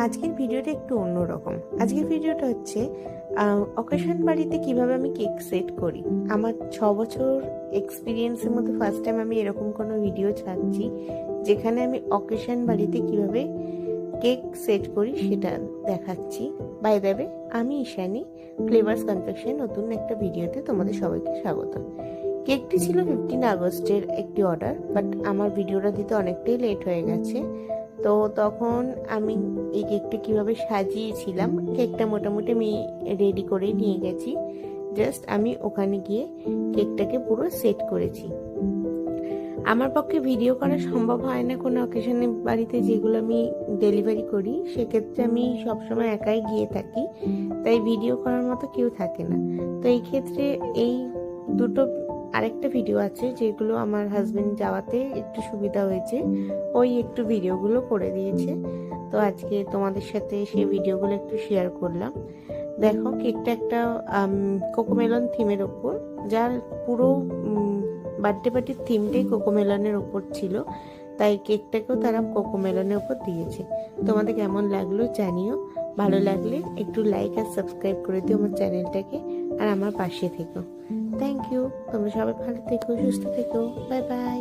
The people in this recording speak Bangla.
আজকের ভিডিওটা একটু অন্যরকম। আজকের ভিডিওটা হচ্ছে অকেশন বাড়িতে কিভাবে আমি কেক সেট করি। আমার 6 বছর এক্সপিরিয়েন্সের মধ্যে ফার্স্ট টাইম আমি এরকম কোনো ভিডিও ছাড়ছি যেখানে আমি অকেশন বাড়িতে কিভাবে কেক সেট করি সেটা দেখাচ্ছি। বাই দ্য ওয়ে, আমি ঈশানী, ফ্লেভার্স কনফেকশন নতুন একটা ভিডিওতে তোমাদের সবাইকে স্বাগত। কেকটি ছিল 15 আগস্টের একটি অর্ডার, বাট আমার ভিডিওটা দিতে অনেকটাই লেট হয়ে গেছে। তো তখন আমি এই কেকটা কিভাবে সাজিয়েছিলাম, কেকটা মোটামুটি আমি রেডি করে নিয়ে গেছি। জাস্ট আমি ওখানে গিয়ে কেকটাকে পুরো সেট করেছি। আমার পক্ষে ভিডিও করা সম্ভব হয় না কোনো অকেশনে বাড়িতে যেগুলো আমি ডেলিভারি করি, সেক্ষেত্রে আমি সবসময় একাই গিয়ে থাকি, তাই ভিডিও করার মতো কেউ থাকে না। তো এই ক্ষেত্রে এই দুটো আরেকটা ভিডিও আছে যেগুলো আমার হাজবেন্ড যাওয়াতে একটু সুবিধা হয়েছে, ওই একটু ভিডিওগুলো করে দিয়েছে। তো আজকে তোমাদের সাথে সেই ভিডিওগুলো একটু শেয়ার করলাম। দেখো, কেকটা একটা কোকোমেলন থিমের ওপর, যার পুরো বার্থডে পার্টির থিমটাই কোকোমেলনের ওপর ছিল, তাই কেকটাকেও তারা কোকোমেলনের ওপর দিয়েছে। তোমাদের কেমন লাগলো জানিও। ভালো লাগলে একটু লাইক আর সাবস্ক্রাইব করে দিও আমার চ্যানেলটাকে, আর আমার পাশে থেকো। Thank you. তোমরা সবাই ভালো থেকো, সুস্থ থেকো। Bye by.